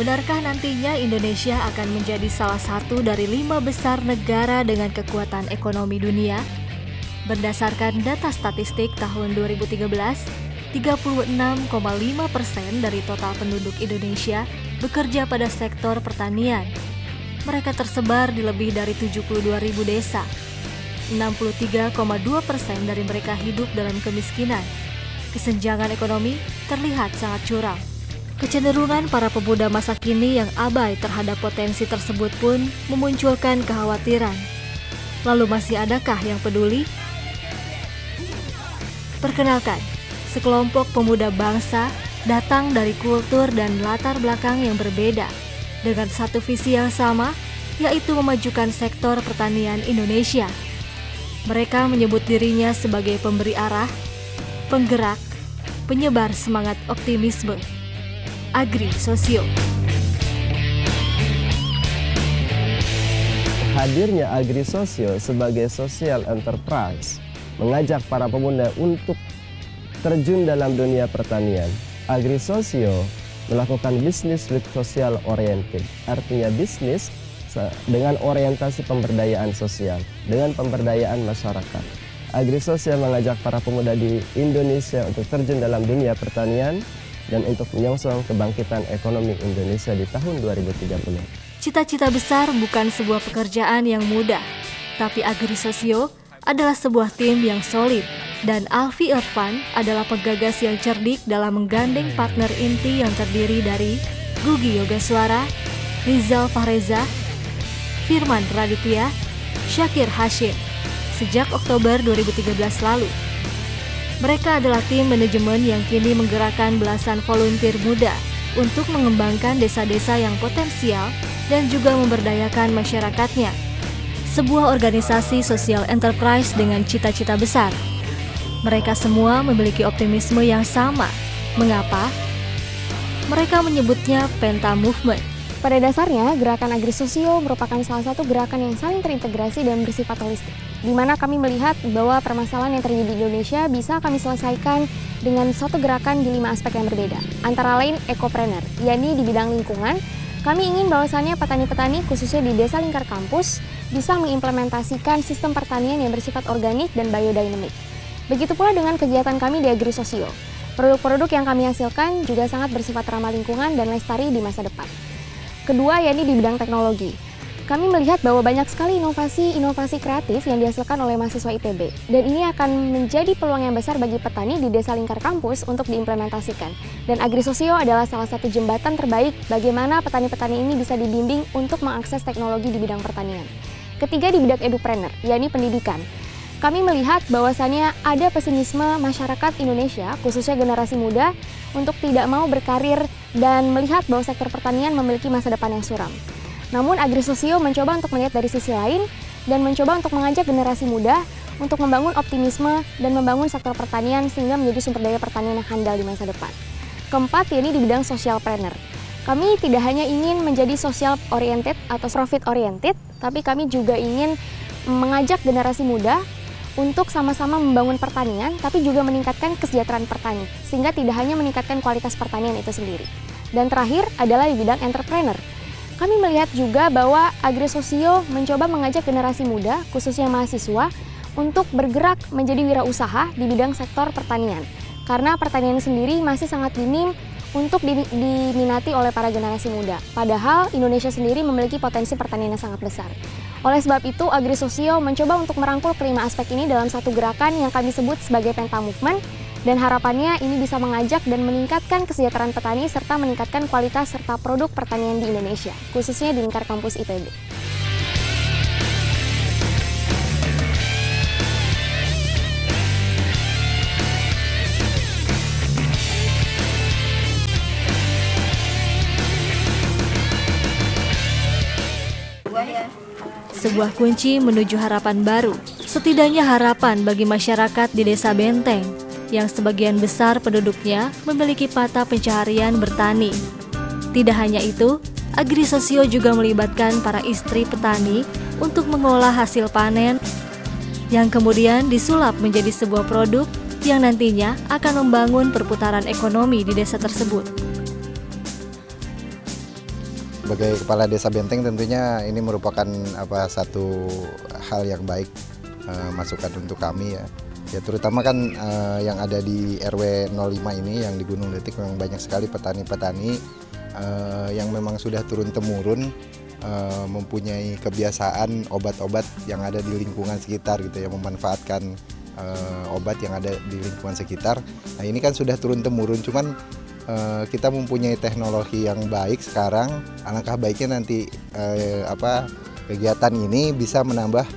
Benarkah nantinya Indonesia akan menjadi salah satu dari 5 besar negara dengan kekuatan ekonomi dunia? Berdasarkan data statistik tahun 2013, 36,5% dari total penduduk Indonesia bekerja pada sektor pertanian. Mereka tersebar di lebih dari 72.000 desa. 63,2% dari mereka hidup dalam kemiskinan. Kesenjangan ekonomi terlihat sangat curam. Kecenderungan para pemuda masa kini yang abai terhadap potensi tersebut pun memunculkan kekhawatiran. Lalu masih adakah yang peduli? Perkenalkan, sekelompok pemuda bangsa datang dari kultur dan latar belakang yang berbeda, dengan satu visi yang sama, yaitu memajukan sektor pertanian Indonesia. Mereka menyebut dirinya sebagai pemberi arah, penggerak, penyebar semangat optimisme. Agrisosio. Hadirnya Agrisosio sebagai social enterprise mengajak para pemuda untuk terjun dalam dunia pertanian. Agrisosio melakukan bisnis with social oriented, artinya bisnis dengan orientasi pemberdayaan sosial, dengan pemberdayaan masyarakat. Agrisosio mengajak para pemuda di Indonesia untuk terjun dalam dunia pertanian dan untuk menyongsong kebangkitan ekonomi Indonesia di tahun 2030. Cita-cita besar bukan sebuah pekerjaan yang mudah, tapi Agrisosio adalah sebuah tim yang solid, dan Alfi Irfan adalah penggagas yang cerdik dalam menggandeng partner inti yang terdiri dari Gugi Yogaswara, Rizal Fahreza, Firman Raditya, Syakir Hashim, sejak Oktober 2013 lalu. Mereka adalah tim manajemen yang kini menggerakkan belasan volunteer muda untuk mengembangkan desa-desa yang potensial dan juga memberdayakan masyarakatnya. Sebuah organisasi social enterprise dengan cita-cita besar. Mereka semua memiliki optimisme yang sama. Mengapa? Mereka menyebutnya Penta Movement. Pada dasarnya, gerakan Agrisosio merupakan salah satu gerakan yang saling terintegrasi dan bersifat holistik, di mana kami melihat bahwa permasalahan yang terjadi di Indonesia bisa kami selesaikan dengan suatu gerakan di 5 aspek yang berbeda. Antara lain ekopreneur, yakni di bidang lingkungan, kami ingin bahwasannya petani-petani khususnya di desa lingkar kampus bisa mengimplementasikan sistem pertanian yang bersifat organik dan biodynamic. Begitu pula dengan kegiatan kami di Agrisosio. Produk-produk yang kami hasilkan juga sangat bersifat ramah lingkungan dan lestari di masa depan. Kedua, yakni di bidang teknologi. Kami melihat bahwa banyak sekali inovasi kreatif yang dihasilkan oleh mahasiswa ITB, dan ini akan menjadi peluang yang besar bagi petani di desa lingkar kampus untuk diimplementasikan. Dan Agrisosio adalah salah satu jembatan terbaik bagaimana petani-petani ini bisa dibimbing untuk mengakses teknologi di bidang pertanian. Ketiga, di bidang edupreneur, yakni pendidikan. Kami melihat bahwasannya ada pesimisme masyarakat Indonesia, khususnya generasi muda, untuk tidak mau berkarir dan melihat bahwa sektor pertanian memiliki masa depan yang suram. Namun Agrisosio mencoba untuk melihat dari sisi lain dan mencoba untuk mengajak generasi muda untuk membangun optimisme dan membangun sektor pertanian sehingga menjadi sumber daya pertanian yang handal di masa depan. Keempat, yakni di bidang socialpreneur. Kami tidak hanya ingin menjadi social oriented atau profit oriented, tapi kami juga ingin mengajak generasi muda untuk sama-sama membangun pertanian, tapi juga meningkatkan kesejahteraan petani, sehingga tidak hanya meningkatkan kualitas pertanian itu sendiri. Dan terakhir adalah di bidang entrepreneur. Kami melihat juga bahwa Agrisosio mencoba mengajak generasi muda, khususnya mahasiswa, untuk bergerak menjadi wirausaha di bidang sektor pertanian. Karena pertanian sendiri masih sangat minim untuk diminati oleh para generasi muda. Padahal Indonesia sendiri memiliki potensi pertanian yang sangat besar. Oleh sebab itu, Agrisosio mencoba untuk merangkul kelima aspek ini dalam satu gerakan yang kami sebut sebagai Penta Movement, dan harapannya ini bisa mengajak dan meningkatkan kesejahteraan petani serta meningkatkan kualitas serta produk pertanian di Indonesia, khususnya di lingkar kampus ITB. Sebuah kunci menuju harapan baru, setidaknya harapan bagi masyarakat di Desa Benteng, yang sebagian besar penduduknya memiliki mata pencaharian bertani. Tidak hanya itu, Agrisosio juga melibatkan para istri petani untuk mengolah hasil panen, yang kemudian disulap menjadi sebuah produk yang nantinya akan membangun perputaran ekonomi di desa tersebut. Sebagai Kepala Desa Benteng tentunya ini merupakan satu hal yang baik, masukan untuk kami ya. Ya terutama kan yang ada di RW 05 ini yang di Gunung Letik memang banyak sekali petani-petani yang memang sudah turun-temurun mempunyai kebiasaan obat-obat yang ada di lingkungan sekitar gitu ya, memanfaatkan obat yang ada di lingkungan sekitar. Nah ini kan sudah turun-temurun, cuman kita mempunyai teknologi yang baik sekarang. Alangkah baiknya nanti kegiatan ini bisa menambah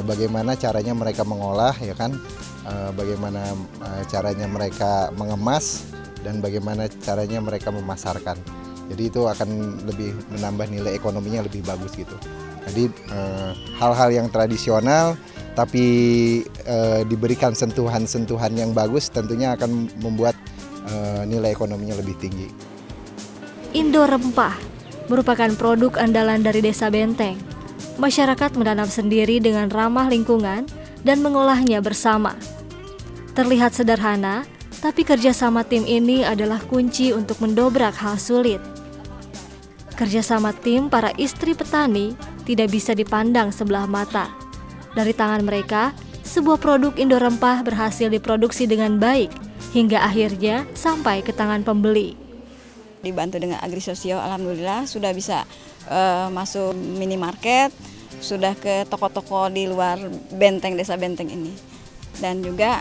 bagaimana caranya mereka mengolah ya kan, bagaimana caranya mereka mengemas, dan bagaimana caranya mereka memasarkan. Jadi itu akan lebih menambah nilai ekonominya lebih bagus gitu. Jadi hal-hal yang tradisional tapi diberikan sentuhan-sentuhan yang bagus tentunya akan membuat nilai ekonominya lebih tinggi. Indo Rempah merupakan produk andalan dari Desa Benteng. Masyarakat menanam sendiri dengan ramah lingkungan dan mengolahnya bersama. Terlihat sederhana, tapi kerjasama tim ini adalah kunci untuk mendobrak hal sulit. Kerjasama tim para istri petani tidak bisa dipandang sebelah mata. Dari tangan mereka, sebuah produk Indo Rempah berhasil diproduksi dengan baik, hingga akhirnya sampai ke tangan pembeli. Dibantu dengan Agrisosio, alhamdulillah sudah bisa masuk minimarket, sudah ke toko-toko di luar Benteng, Desa Benteng ini. Dan juga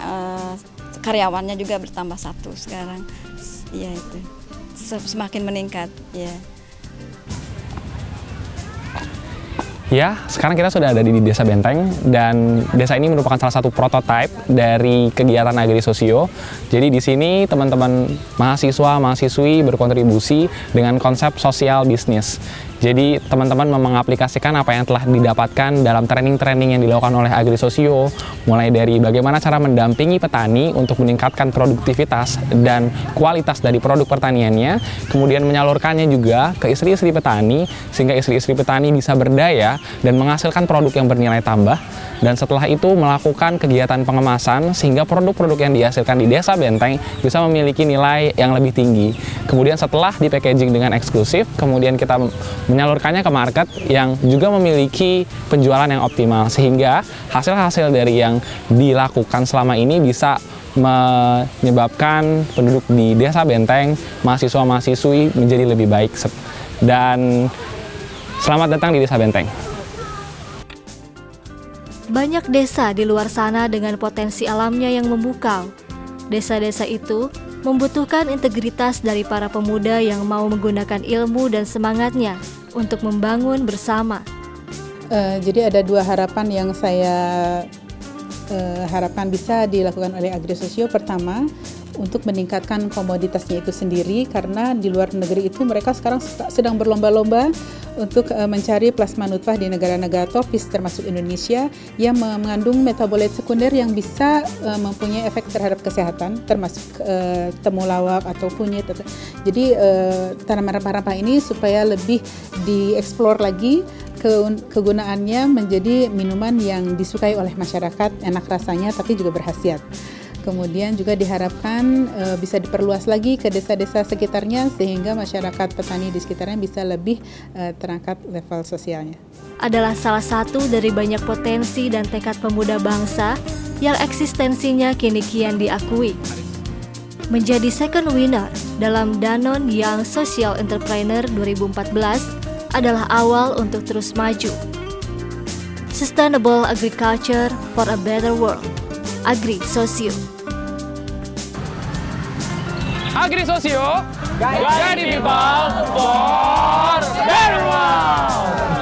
karyawannya juga bertambah 1 sekarang. Iya itu. Semakin meningkat, ya. Ya, sekarang kita sudah ada di Desa Benteng, dan desa ini merupakan salah satu prototipe dari kegiatan Agrisosio. Jadi di sini teman-teman mahasiswa-mahasiswi berkontribusi dengan konsep sosial bisnis. Jadi teman-teman mengaplikasikan apa yang telah didapatkan dalam training-training yang dilakukan oleh Agrisosio, mulai dari bagaimana cara mendampingi petani untuk meningkatkan produktivitas dan kualitas dari produk pertaniannya, kemudian menyalurkannya juga ke istri-istri petani, sehingga istri-istri petani bisa berdaya dan menghasilkan produk yang bernilai tambah. Dan setelah itu melakukan kegiatan pengemasan sehingga produk-produk yang dihasilkan di Desa Benteng bisa memiliki nilai yang lebih tinggi. Kemudian setelah di packaging dengan eksklusif, kemudian kita menyalurkannya ke market yang juga memiliki penjualan yang optimal, sehingga hasil-hasil dari yang dilakukan selama ini bisa menyebabkan penduduk di Desa Benteng, mahasiswa-mahasiswi menjadi lebih baik. Dan selamat datang di Desa Benteng. Banyak desa di luar sana dengan potensi alamnya yang memukau. Desa-desa itu membutuhkan integritas dari para pemuda yang mau menggunakan ilmu dan semangatnya untuk membangun bersama. Jadi ada 2 harapan yang saya harapkan bisa dilakukan oleh Agrisosio. Pertama, untuk meningkatkan komoditasnya itu sendiri, karena di luar negeri itu mereka sekarang sedang berlomba-lomba untuk mencari plasma nutfah di negara-negara tropis termasuk Indonesia yang mengandung metabolit sekunder yang bisa mempunyai efek terhadap kesehatan, termasuk temulawak atau kunyit. Jadi tanaman rempah-rempah ini supaya lebih dieksplor lagi kegunaannya menjadi minuman yang disukai oleh masyarakat, enak rasanya tapi juga berkhasiat. Kemudian juga diharapkan bisa diperluas lagi ke desa-desa sekitarnya sehingga masyarakat petani di sekitarnya bisa lebih terangkat level sosialnya. Adalah salah satu dari banyak potensi dan tekad pemuda bangsa yang eksistensinya kini kian diakui. Menjadi second winner dalam Danone Young Social Entrepreneur 2014 adalah awal untuk terus maju. Sustainable Agriculture for a Better World. Agrisosio. Agrisosio, guiding people for better world.